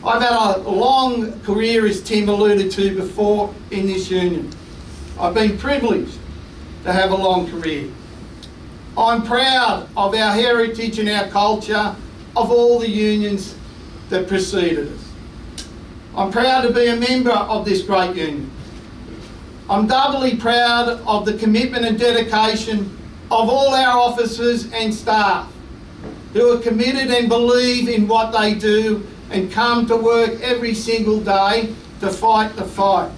I've had a long career, as Tim alluded to before, in this union. I've been privileged to have a long career. I'm proud of our heritage and our culture, of all the unions that preceded us. I'm proud to be a member of this great union. I'm doubly proud of the commitment and dedication of all our officers and staff who are committed and believe in what they do and come to work every single day to fight the fight.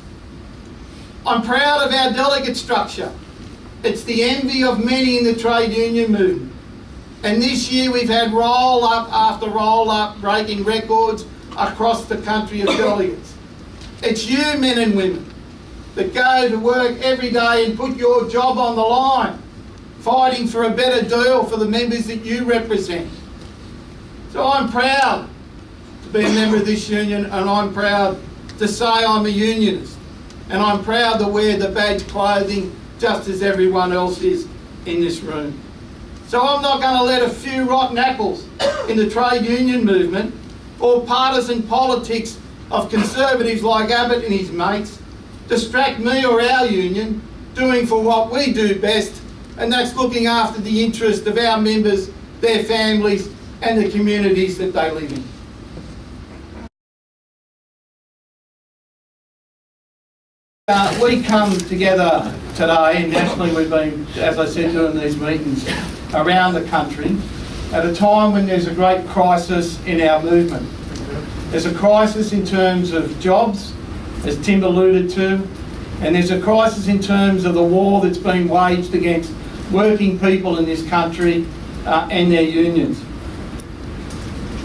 I'm proud of our delegate structure. It's the envy of many in the trade union movement. And this year we've had roll-up after roll-up, breaking records across the country of delegates. It's you, men and women, that go to work every day and put your job on the line, fighting for a better deal for the members that you represent. So I'm proud to be a member of this union, and I'm proud to say I'm a unionist. And I'm proud to wear the badge clothing just as everyone else is in this room. So I'm not going to let a few rotten apples in the trade union movement or partisan politics of conservatives like Abbott and his mates distract me or our union doing for what we do best, and that's looking after the interest of our members, their families and the communities that they live in. We come together today, and nationally we've been, as I said, doing these meetings around the country at a time when there's a great crisis in our movement. There's a crisis in terms of jobs, as Tim alluded to, and there's a crisis in terms of the war that's been waged against working people in this country and their unions.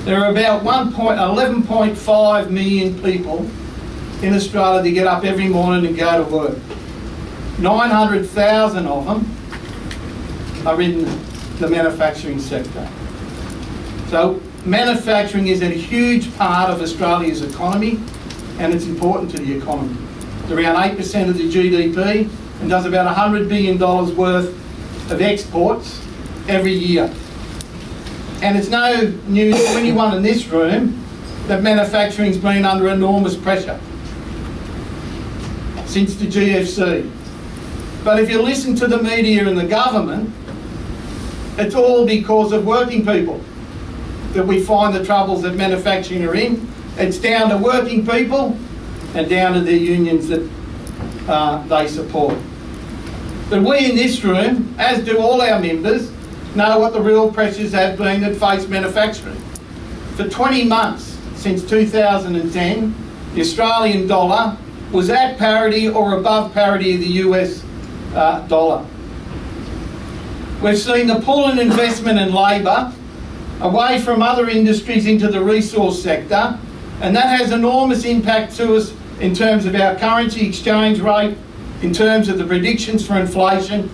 There are about 11.5 million people in Australia that get up every morning and go to work. 900,000 of them are in the manufacturing sector. So manufacturing is a huge part of Australia's economy, and it's important to the economy. It's around 8% of the GDP and does about $100 billion worth of exports every year. And it's no news to anyone in this room that manufacturing's been under enormous pressure since the GFC. But if you listen to the media and the government, it's all because of working people that we find the troubles that manufacturing are in. It's down to working people and down to the unions that they support. But we in this room, as do all our members, know what the real pressures have been that face manufacturing. For 20 months since 2010, the Australian dollar was at parity or above parity of the US dollar. We've seen the pull in investment and labour away from other industries into the resource sector, and that has enormous impact to us in terms of our currency exchange rate, in terms of the predictions for inflation,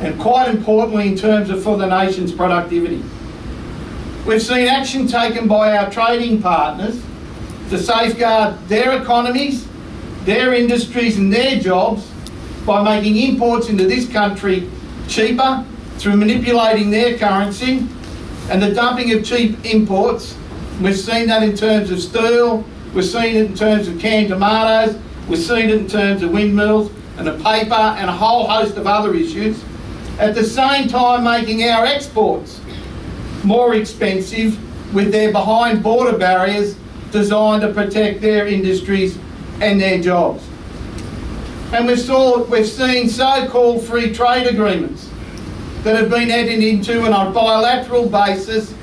and quite importantly in terms of for the nation's productivity. We've seen action taken by our trading partners to safeguard their economies, their industries and their jobs by making imports into this country cheaper through manipulating their currency and the dumping of cheap imports. We've seen that in terms of steel, we've seen it in terms of canned tomatoes, we've seen it in terms of windmills and of paper and a whole host of other issues. At the same time making our exports more expensive with their behind border barriers designed to protect their industries and their jobs. And we've seen so-called free trade agreements that have been entered into on a bilateral basis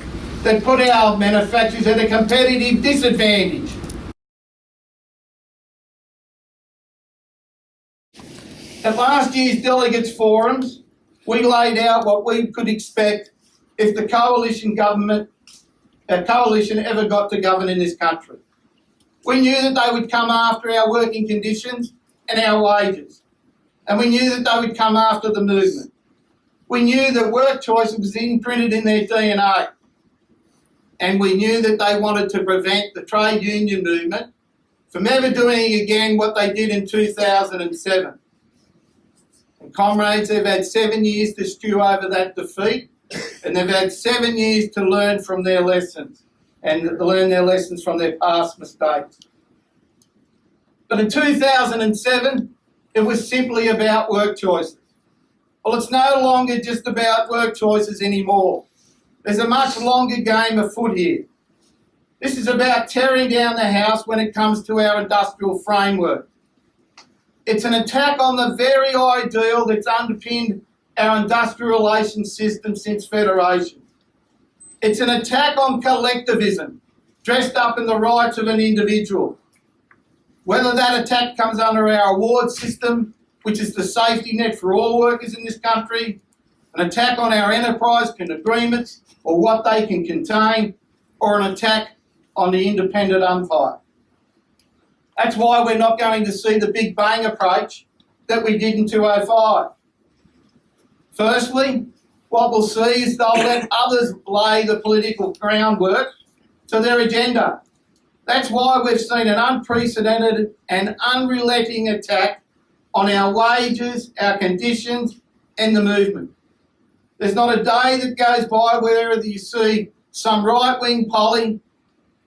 that put our manufacturers at a competitive disadvantage. At last year's delegates forums, we laid out what we could expect if the coalition ever got to govern in this country. We knew that they would come after our working conditions and our wages. And we knew that they would come after the movement. We knew that work choice was imprinted in their DNA. And we knew that they wanted to prevent the trade union movement from ever doing again what they did in 2007. And comrades, they've had 7 years to stew over that defeat, and they've had 7 years to learn from their lessons. and learn their lessons from their past mistakes. But in 2007, it was simply about work choices. Well, it's no longer just about work choices anymore. There's a much longer game afoot here. This is about tearing down the house when it comes to our industrial framework. It's an attack on the very ideal that's underpinned our industrial relations system since Federation. It's an attack on collectivism, dressed up in the rights of an individual. Whether that attack comes under our award system, which is the safety net for all workers in this country, an attack on our enterprise agreements or what they can contain, or an attack on the independent umpire. That's why we're not going to see the big bang approach that we did in 2005. Firstly, what we'll see is they'll let others lay the political groundwork to their agenda. That's why we've seen an unprecedented and unrelenting attack on our wages, our conditions, and the movement. There's not a day that goes by where you see some right-wing polly,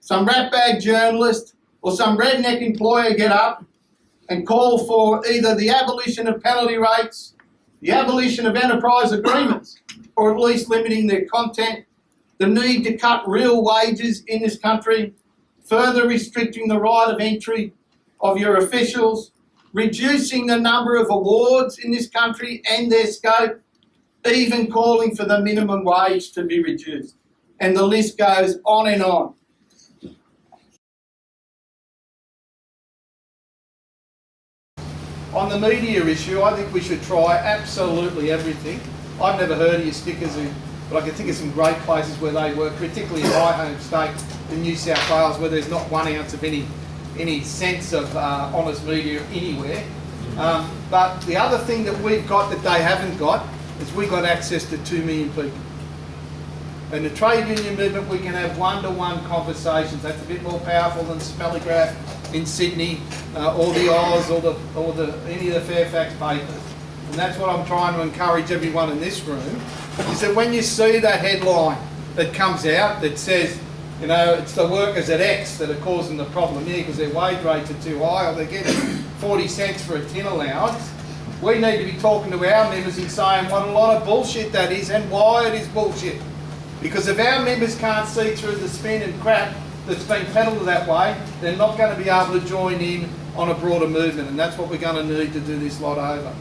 some ratbag journalist, or some redneck employer get up and call for either the abolition of penalty rates, the abolition of enterprise agreements, or at least limiting their content, the need to cut real wages in this country, further restricting the right of entry of your officials, reducing the number of awards in this country and their scope, even calling for the minimum wage to be reduced. And the list goes on and on. On the media issue, I think we should try absolutely everything. I've never heard of your stickers, but I can think of some great places where they work, particularly in my home state, in New South Wales, where there's not 1 ounce of any sense of honest media anywhere. But the other thing that we've got that they haven't got is we've got access to 2 million people. In the trade union movement, we can have one-to-one conversations. That's a bit more powerful than Spelligraph in Sydney, or the Oz, or any of the Fairfax papers. And that's what I'm trying to encourage everyone in this room, is that when you see that headline that comes out that says, you know, it's the workers at X that are causing the problem here because their wage rates are too high, or they're getting 40 cents for a tin allowance, we need to be talking to our members and saying what a lot of bullshit that is and why it is bullshit. Because if our members can't see through the spin and crap that's been peddled that way, they're not going to be able to join in on a broader movement, and that's what we're going to need to do this lot over.